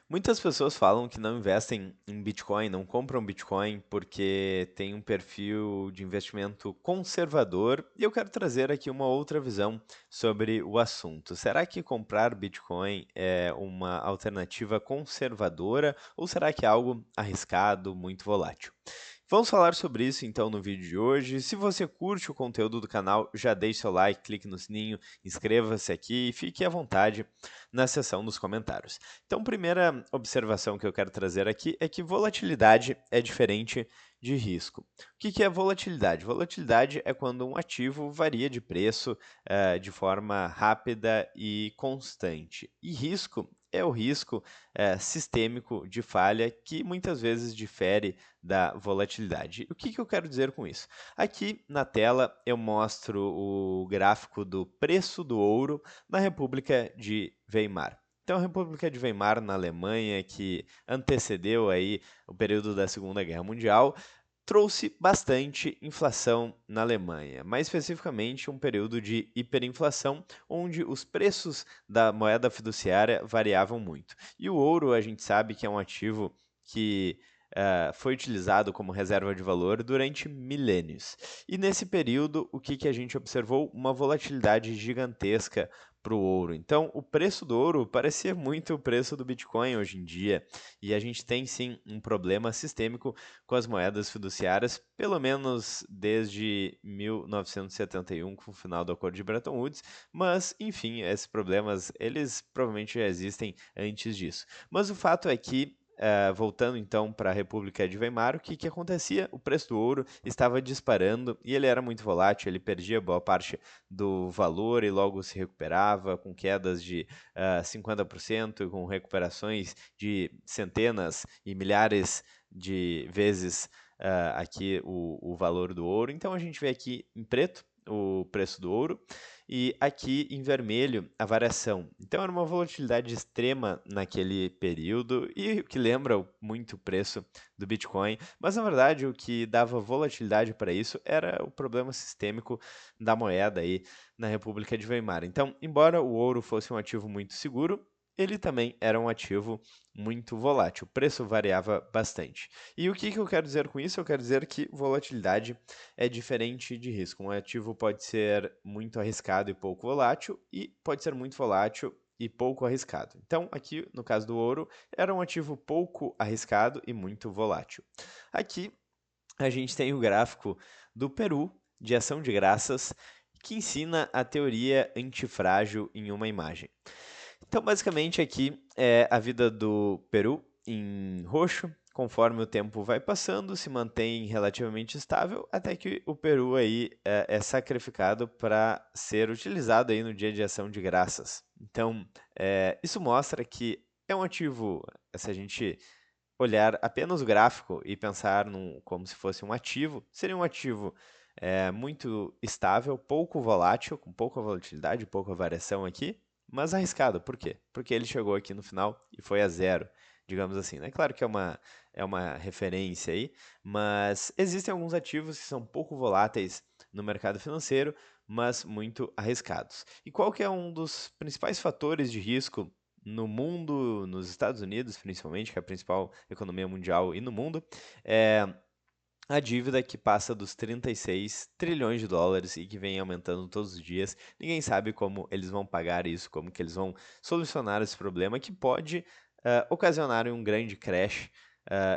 Muitas pessoas falam que não investem em Bitcoin, não compram Bitcoin porque tem um perfil de investimento conservador, e eu quero trazer aqui uma outra visão sobre o assunto. Será que comprar Bitcoin é uma alternativa conservadora ou será que é algo arriscado, muito volátil? Vamos falar sobre isso então no vídeo de hoje. Se você curte o conteúdo do canal, já deixe seu like, clique no sininho, inscreva-se aqui e fique à vontade na seção dos comentários. Então, primeira observação que eu quero trazer aqui é que volatilidade é diferente de risco. O que é volatilidade? Volatilidade é quando um ativo varia de preço de forma rápida e constante. E risco é o risco sistêmico de falha que muitas vezes difere da volatilidade. O que eu quero dizer com isso? Aqui na tela eu mostro o gráfico do preço do ouro na República de Weimar. Então, a República de Weimar, na Alemanha, que antecedeu aí o período da Segunda Guerra Mundial, trouxe bastante inflação na Alemanha, mais especificamente um período de hiperinflação, onde os preços da moeda fiduciária variavam muito. E o ouro, a gente sabe que é um ativo que foi utilizado como reserva de valor durante milênios. E nesse período, o que a gente observou? Uma volatilidade gigantesca para o ouro. Então, o preço do ouro parecia muito o preço do Bitcoin hoje em dia, e a gente tem sim um problema sistêmico com as moedas fiduciárias, pelo menos desde 1971, com o final do Acordo de Bretton Woods, mas, enfim, esses problemas, eles provavelmente já existem antes disso. Mas o fato é que voltando então para a República de Weimar, o que acontecia? O preço do ouro estava disparando e ele era muito volátil, ele perdia boa parte do valor e logo se recuperava com quedas de 50%, com recuperações de centenas e milhares de vezes aqui o valor do ouro. Então a gente vê aqui em preto o preço do ouro e aqui em vermelho a variação. Então era uma volatilidade extrema naquele período e o que lembra muito o preço do Bitcoin, mas na verdade o que dava volatilidade para isso era o problema sistêmico da moeda aí na República de Weimar. Então, embora o ouro fosse um ativo muito seguro, ele também era um ativo muito volátil, o preço variava bastante. E o que eu quero dizer com isso? Eu quero dizer que volatilidade é diferente de risco. Um ativo pode ser muito arriscado e pouco volátil, e pode ser muito volátil e pouco arriscado. Então, aqui no caso do ouro, era um ativo pouco arriscado e muito volátil. Aqui a gente tem o gráfico do Peru de ação de graças que ensina a teoria antifrágil em uma imagem. Então, basicamente, aqui é a vida do Peru em roxo. Conforme o tempo vai passando, se mantém relativamente estável, até que o Peru aí é sacrificado para ser utilizado aí no dia de ação de graças. Então, isso mostra que é um ativo, se a gente olhar apenas o gráfico e pensar como se fosse um ativo, seria um ativo muito estável, pouco volátil, com pouca volatilidade, pouca variação aqui, mas arriscado. Por quê? Porque ele chegou aqui no final e foi a zero, digamos assim. É claro que é uma referência aí, mas existem alguns ativos que são pouco voláteis no mercado financeiro, mas muito arriscados. E qual que é um dos principais fatores de risco no mundo, nos Estados Unidos principalmente, que é a principal economia mundial e no mundo, é a dívida que passa dos 36 trilhões de dólares e que vem aumentando todos os dias. Ninguém sabe como eles vão pagar isso, como que eles vão solucionar esse problema que pode ocasionar um grande crash.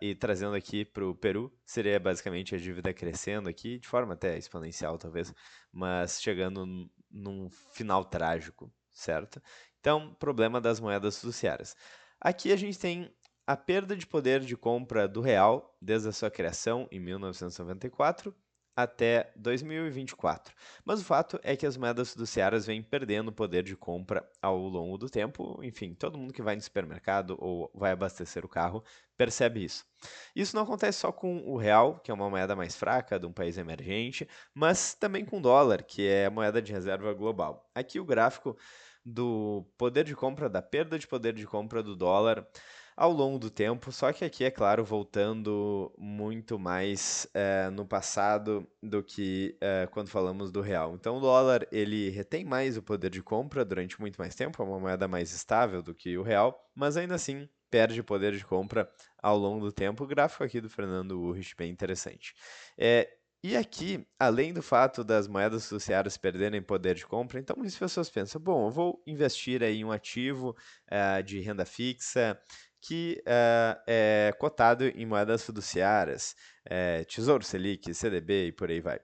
E trazendo aqui para o Peru, seria basicamente a dívida crescendo aqui, de forma até exponencial talvez, mas chegando num final trágico, certo? Então, problema das moedas fiduciárias. Aqui a gente tem a perda de poder de compra do real desde a sua criação em 1994 até 2024. Mas o fato é que as moedas fiduciárias vêm perdendo poder de compra ao longo do tempo. Enfim, todo mundo que vai no supermercado ou vai abastecer o carro percebe isso. Isso não acontece só com o real, que é uma moeda mais fraca de um país emergente, mas também com o dólar, que é a moeda de reserva global. Aqui o gráfico do poder de compra, da perda de poder de compra do dólar ao longo do tempo, só que aqui, é claro, voltando muito mais no passado do que quando falamos do real. Então, o dólar ele retém mais o poder de compra durante muito mais tempo, é uma moeda mais estável do que o real, mas ainda assim perde poder de compra ao longo do tempo. O gráfico aqui do Fernando Urrich, bem interessante. E aqui, além do fato das moedas fiduciárias perderem poder de compra, então muitas pessoas pensam, bom, eu vou investir aí em um ativo de renda fixa que é cotado em moedas fiduciárias, Tesouro Selic, CDB e por aí vai.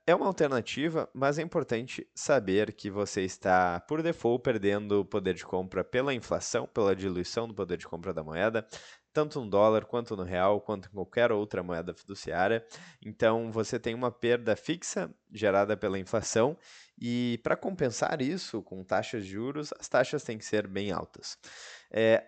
É uma alternativa, mas é importante saber que você está, por default, perdendo o poder de compra pela inflação, pela diluição do poder de compra da moeda, tanto no dólar, quanto no real, quanto em qualquer outra moeda fiduciária. Então, você tem uma perda fixa gerada pela inflação e, para compensar isso com taxas de juros, as taxas têm que ser bem altas.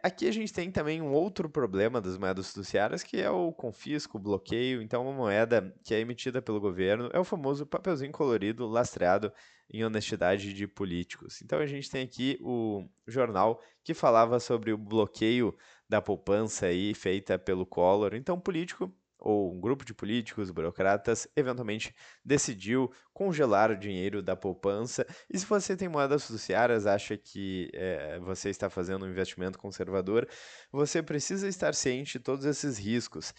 Aqui a gente tem também um outro problema das moedas fiduciárias, que é o confisco, o bloqueio. Então, uma moeda que é emitida pelo governo é o famoso papelzinho colorido lastreado em honestidade de políticos. Então, a gente tem aqui o jornal que falava sobre o bloqueio da poupança aí feita pelo Collor. Então, político ou um grupo de políticos, burocratas, eventualmente decidiu congelar o dinheiro da poupança. E se você tem moedas fiduciárias, acha que você está fazendo um investimento conservador, você precisa estar ciente de todos esses riscos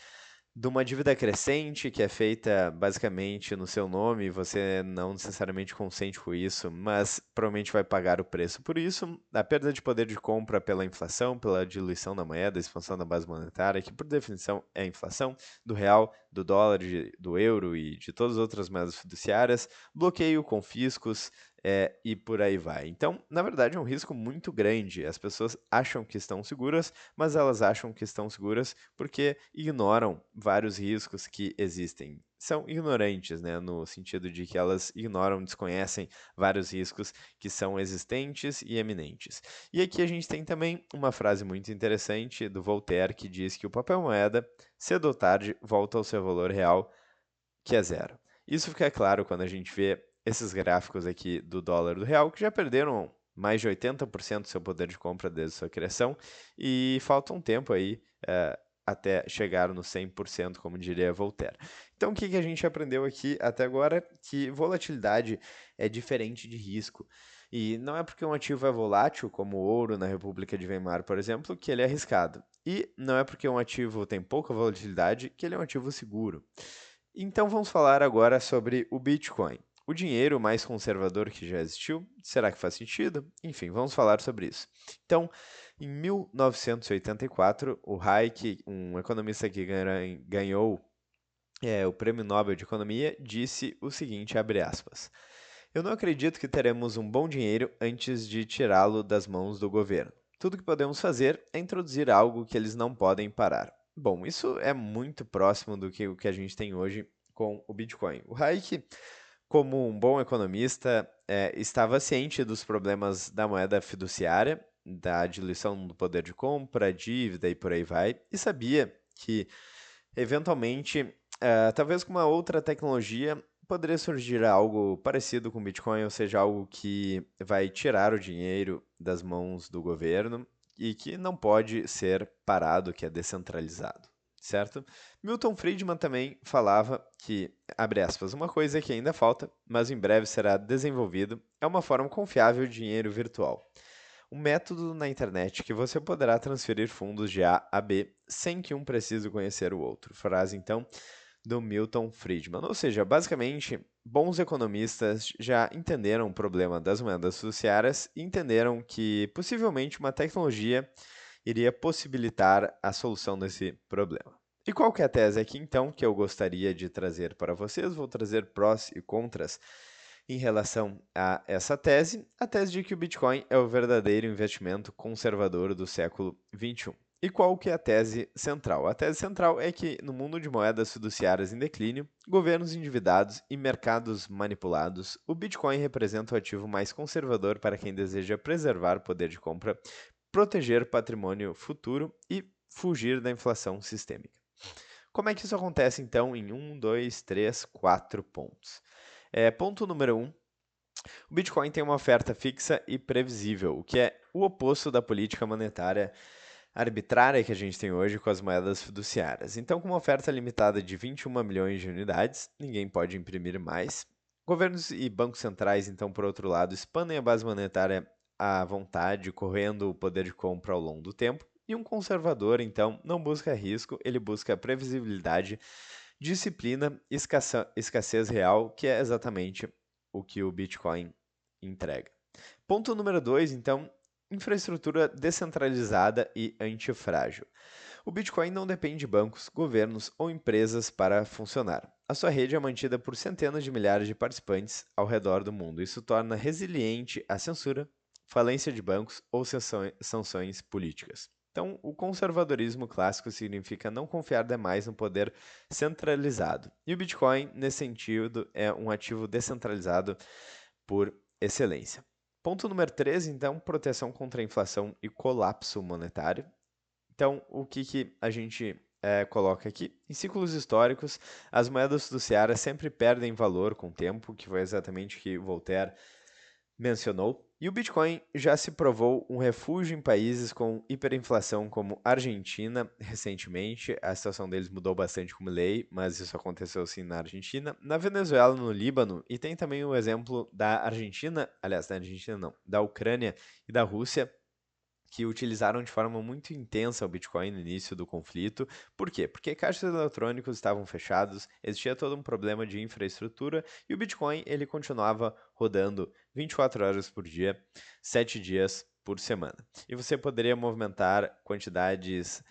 de uma dívida crescente que é feita basicamente no seu nome, você não necessariamente consente com isso, mas provavelmente vai pagar o preço por isso, a perda de poder de compra pela inflação, pela diluição da moeda, a expansão da base monetária, que por definição é a inflação do real, do dólar, do euro e de todas as outras moedas fiduciárias, bloqueio, confiscos, e por aí vai. Então, na verdade, é um risco muito grande. As pessoas acham que estão seguras, mas elas acham que estão seguras porque ignoram vários riscos que existem. São ignorantes, né, no sentido de que elas ignoram, desconhecem vários riscos que são existentes e eminentes. E aqui a gente tem também uma frase muito interessante do Voltaire que diz que o papel moeda, cedo ou tarde, volta ao seu valor real, que é zero. Isso fica claro quando a gente vê esses gráficos aqui do dólar e do real, que já perderam mais de 80% do seu poder de compra desde sua criação, e falta um tempo aí até chegar no 100%, como diria Voltaire. Então, o que que a gente aprendeu aqui até agora? Que volatilidade é diferente de risco. E não é porque um ativo é volátil, como o ouro na República de Weimar, por exemplo, que ele é arriscado. E não é porque um ativo tem pouca volatilidade que ele é um ativo seguro. Então vamos falar agora sobre o Bitcoin. O dinheiro mais conservador que já existiu? Será que faz sentido? Enfim, vamos falar sobre isso. Então, em 1984, o Hayek, um economista que ganhou o Prêmio Nobel de Economia, disse o seguinte, abre aspas: Eu não acredito que teremos um bom dinheiro antes de tirá-lo das mãos do governo. Tudo que podemos fazer é introduzir algo que eles não podem parar. Bom, isso é muito próximo do que o que a gente tem hoje com o Bitcoin. O Hayek, como um bom economista, estava ciente dos problemas da moeda fiduciária, da diluição do poder de compra, dívida e por aí vai, e sabia que, eventualmente, talvez com uma outra tecnologia, poderia surgir algo parecido com o Bitcoin, ou seja, algo que vai tirar o dinheiro das mãos do governo e que não pode ser parado, que é descentralizado, certo? Milton Friedman também falava que, abre aspas, uma coisa que ainda falta, mas em breve será desenvolvido, é uma forma confiável de dinheiro virtual. Um método na internet que você poderá transferir fundos de A a B sem que um precise conhecer o outro. Frase, então, do Milton Friedman. Ou seja, basicamente, bons economistas já entenderam o problema das moedas fiduciárias e entenderam que possivelmente uma tecnologia iria possibilitar a solução desse problema. E qual que é a tese aqui, então, que eu gostaria de trazer para vocês? Vou trazer prós e contras em relação a essa tese, a tese de que o Bitcoin é o verdadeiro investimento conservador do século XXI. E qual que é a tese central? A tese central é que no mundo de moedas fiduciárias em declínio, governos endividados e mercados manipulados, o Bitcoin representa o ativo mais conservador para quem deseja preservar o poder de compra, proteger patrimônio futuro e fugir da inflação sistêmica. Como é que isso acontece então em 4 pontos? Ponto número 1, o Bitcoin tem uma oferta fixa e previsível, o que é o oposto da política monetária arbitrária que a gente tem hoje com as moedas fiduciárias. Então, com uma oferta limitada de 21 milhões de unidades, ninguém pode imprimir mais. Governos e bancos centrais, então, por outro lado, expandem a base monetária à vontade, correndo o poder de compra ao longo do tempo. E um conservador, então, não busca risco, ele busca previsibilidade, disciplina, escassez real, que é exatamente o que o Bitcoin entrega. Ponto número 2, então, infraestrutura descentralizada e antifrágil. O Bitcoin não depende de bancos, governos ou empresas para funcionar. A sua rede é mantida por centenas de milhares de participantes ao redor do mundo. Isso torna resiliente a censura, falência de bancos ou sanções políticas. Então, o conservadorismo clássico significa não confiar demais no poder centralizado. E o Bitcoin, nesse sentido, é um ativo descentralizado por excelência. Ponto número 3, então, proteção contra a inflação e colapso monetário. Então, o que a gente coloca aqui? Em ciclos históricos, as moedas fiduciárias sempre perdem valor com o tempo, que foi exatamente o que Voltaire mencionou. E o Bitcoin já se provou um refúgio em países com hiperinflação como Argentina recentemente. A situação deles mudou bastante como lei, mas isso aconteceu sim na Argentina, na Venezuela, no Líbano, e tem também o exemplo da Argentina, aliás, da Argentina não, da Ucrânia e da Rússia, que utilizaram de forma muito intensa o Bitcoin no início do conflito. Por quê? Porque caixas eletrônicos estavam fechados, existia todo um problema de infraestrutura e o Bitcoin ele continuava rodando 24 horas por dia, 7 dias por semana. E você poderia movimentar quantidades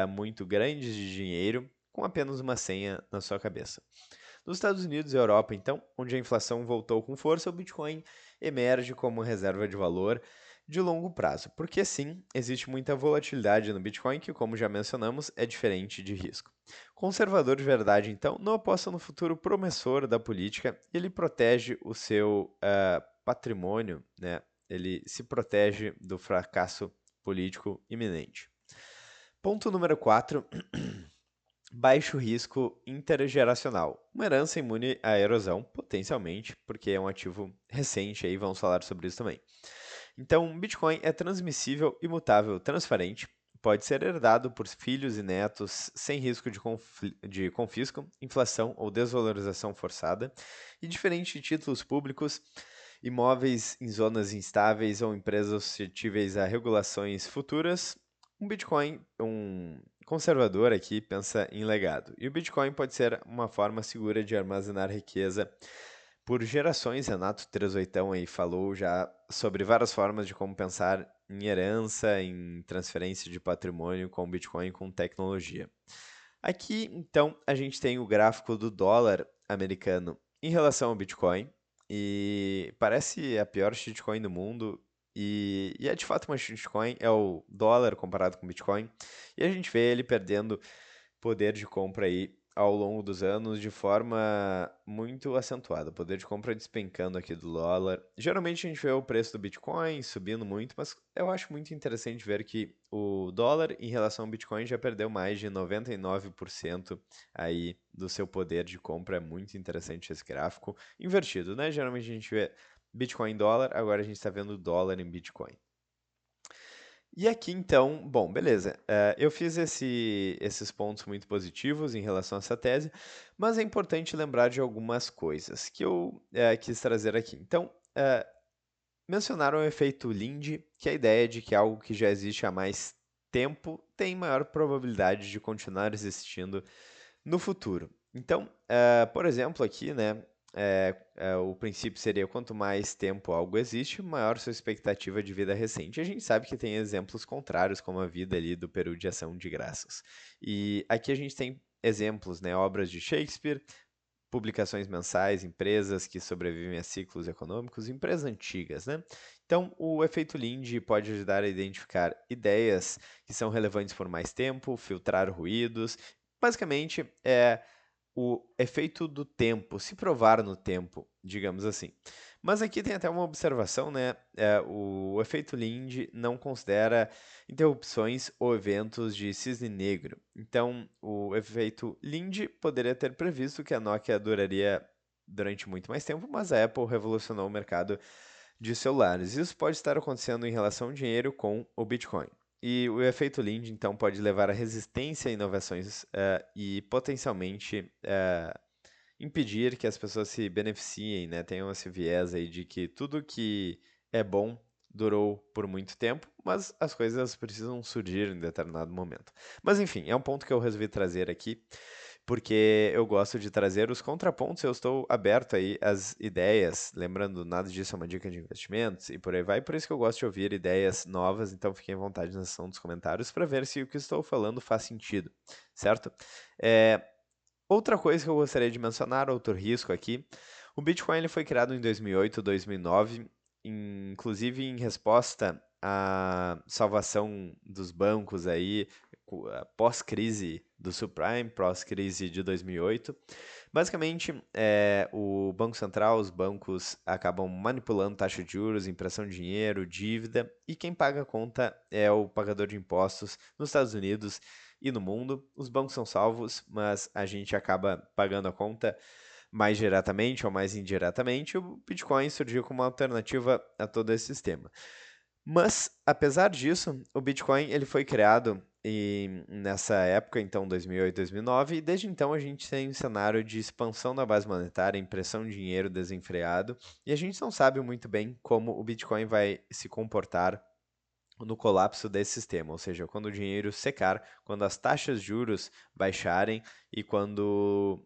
muito grandes de dinheiro com apenas uma senha na sua cabeça. Nos Estados Unidos e Europa, então, onde a inflação voltou com força, o Bitcoin emerge como reserva de valor de longo prazo, porque sim, existe muita volatilidade no Bitcoin, que, como já mencionamos, é diferente de risco. Conservador de verdade, então, não aposta no futuro promissor da política e ele protege o seu patrimônio, né? Ele se protege do fracasso político iminente. Ponto número 4. Baixo risco intergeracional. Uma herança imune à erosão, potencialmente, porque é um ativo recente, aí vamos falar sobre isso também. Então, Bitcoin é transmissível, imutável, transparente, pode ser herdado por filhos e netos sem risco de confisco, inflação ou desvalorização forçada, e diferente de títulos públicos, imóveis em zonas instáveis ou empresas suscetíveis a regulações futuras, um Bitcoin, um conservador aqui pensa em legado. E o Bitcoin pode ser uma forma segura de armazenar riqueza por gerações. Renato 38 aí falou já sobre várias formas de como pensar em herança, em transferência de patrimônio com Bitcoin e com tecnologia. Aqui, então, a gente tem o gráfico do dólar americano em relação ao Bitcoin. E parece a pior shitcoin do mundo. E é de fato uma shitcoin, é o dólar comparado com o Bitcoin. E a gente vê ele perdendo poder de compra aí ao longo dos anos de forma muito acentuada. O poder de compra despencando aqui do dólar. Geralmente a gente vê o preço do Bitcoin subindo muito, mas eu acho muito interessante ver que o dólar em relação ao Bitcoin já perdeu mais de 99% aí do seu poder de compra. É muito interessante esse gráfico. Invertido, né? Geralmente a gente vê Bitcoin em dólar, agora a gente está vendo dólar em Bitcoin. E aqui então, bom, beleza. Eu fiz esses pontos muito positivos em relação a essa tese, mas é importante lembrar de algumas coisas que eu quis trazer aqui. Então, mencionaram o efeito Linde, que é a ideia de que algo que já existe há mais tempo tem maior probabilidade de continuar existindo no futuro. Então, por exemplo, aqui, né, o princípio seria quanto mais tempo algo existe, maior sua expectativa de vida recente. A gente sabe que tem exemplos contrários, como a vida ali do Peru de Ação de Graças. E aqui a gente tem exemplos, né, obras de Shakespeare, publicações mensais, empresas que sobrevivem a ciclos econômicos, empresas antigas, né? Então, o efeito Linde pode ajudar a identificar ideias que são relevantes por mais tempo, filtrar ruídos. Basicamente, é o efeito do tempo, se provar no tempo, digamos assim. Mas aqui tem até uma observação, né? O efeito Linde não considera interrupções ou eventos de cisne negro. Então, o efeito Linde poderia ter previsto que a Nokia duraria durante muito mais tempo, mas a Apple revolucionou o mercado de celulares. Isso pode estar acontecendo em relação ao dinheiro com o Bitcoin. E o efeito Linde, então, pode levar a resistência a inovações e potencialmente impedir que as pessoas se beneficiem, né? Tenham esse viés aí de que tudo que é bom durou por muito tempo, mas as coisas precisam surgir em determinado momento. Mas enfim, é um ponto que eu resolvi trazer aqui, porque eu gosto de trazer os contrapontos, eu estou aberto aí às ideias, lembrando, nada disso é uma dica de investimentos e por aí vai, por isso que eu gosto de ouvir ideias novas, então fiquem à vontade na seção dos comentários para ver se o que estou falando faz sentido, certo? É, outra coisa que eu gostaria de mencionar, outro risco aqui, o Bitcoin ele foi criado em 2008, 2009, inclusive em resposta à salvação dos bancos aí, pós-crise do subprime, pós-crise de 2008. Basicamente, o Banco Central, os bancos acabam manipulando taxa de juros, impressão de dinheiro, dívida, e quem paga a conta é o pagador de impostos nos Estados Unidos e no mundo. Os bancos são salvos, mas a gente acaba pagando a conta mais diretamente ou mais indiretamente. O Bitcoin surgiu como uma alternativa a todo esse sistema. Mas, apesar disso, o Bitcoin ele foi criado nessa época, então 2008, 2009, e desde então a gente tem um cenário de expansão da base monetária, impressão de dinheiro desenfreado, e a gente não sabe muito bem como o Bitcoin vai se comportar no colapso desse sistema, ou seja, quando o dinheiro secar, quando as taxas de juros baixarem e quando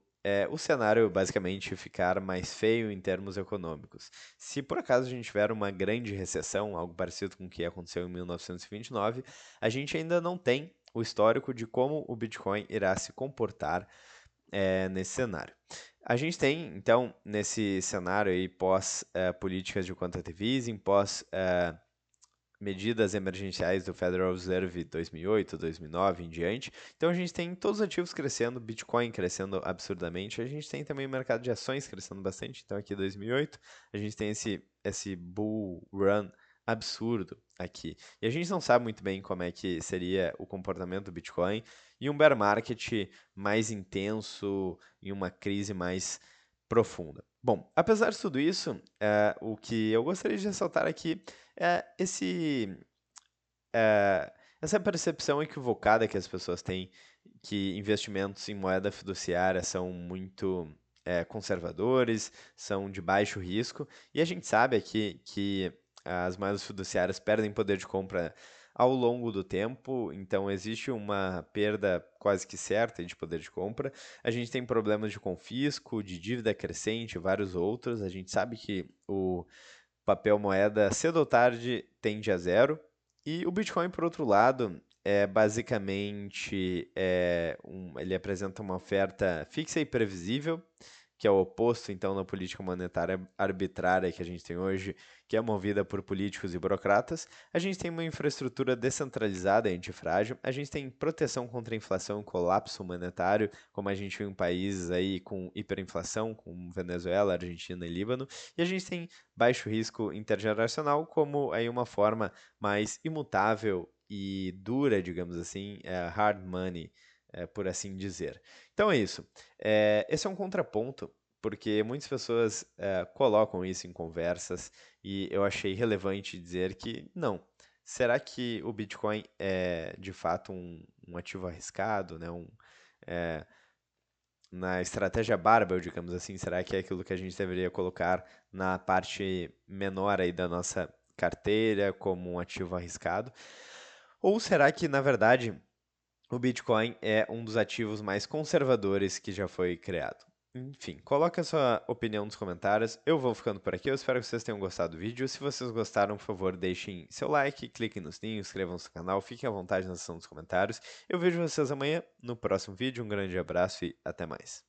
o cenário basicamente ficar mais feio em termos econômicos. Se por acaso a gente tiver uma grande recessão, algo parecido com o que aconteceu em 1929, a gente ainda não tem o histórico de como o Bitcoin irá se comportar nesse cenário. A gente tem, então, nesse cenário aí, pós políticas de quantitative easing, pós medidas emergenciais do Federal Reserve 2008, 2009 em diante. Então a gente tem todos os ativos crescendo, Bitcoin crescendo absurdamente, a gente tem também o mercado de ações crescendo bastante. Então aqui 2008, a gente tem esse bull run absurdo aqui. E a gente não sabe muito bem como é que seria o comportamento do Bitcoin e um bear market mais intenso e uma crise mais profunda. Bom, apesar de tudo isso, o que eu gostaria de ressaltar aqui é é, essa percepção equivocada que as pessoas têm que investimentos em moeda fiduciária são muito conservadores, são de baixo risco, e a gente sabe aqui que as moedas fiduciárias perdem poder de compra ao longo do tempo, então existe uma perda quase que certa de poder de compra. A gente tem problemas de confisco, de dívida crescente, vários outros. A gente sabe que o papel moeda cedo ou tarde tende a zero. E o Bitcoin, por outro lado, é basicamente ele apresenta uma oferta fixa e previsível, que é o oposto, então, da política monetária arbitrária que a gente tem hoje, que é movida por políticos e burocratas. A gente tem uma infraestrutura descentralizada e antifrágil. A gente tem proteção contra a inflação e colapso monetário, como a gente viu em países aí com hiperinflação, como Venezuela, Argentina e Líbano. E a gente tem baixo risco intergeracional como aí uma forma mais imutável e dura, digamos assim, hard money, por assim dizer. Então é isso. Esse é um contraponto, porque muitas pessoas colocam isso em conversas e eu achei relevante dizer que não. Será que o Bitcoin é de fato um ativo arriscado, né? É, na estratégia barbell, digamos assim, será que é aquilo que a gente deveria colocar na parte menor aí da nossa carteira como um ativo arriscado? Ou será que, na verdade, o Bitcoin é um dos ativos mais conservadores que já foi criado? Enfim, coloque a sua opinião nos comentários. Eu vou ficando por aqui. Eu espero que vocês tenham gostado do vídeo. Se vocês gostaram, por favor, deixem seu like, cliquem no sininho, inscrevam-se no canal, fiquem à vontade na seção dos comentários. Eu vejo vocês amanhã no próximo vídeo. Um grande abraço e até mais.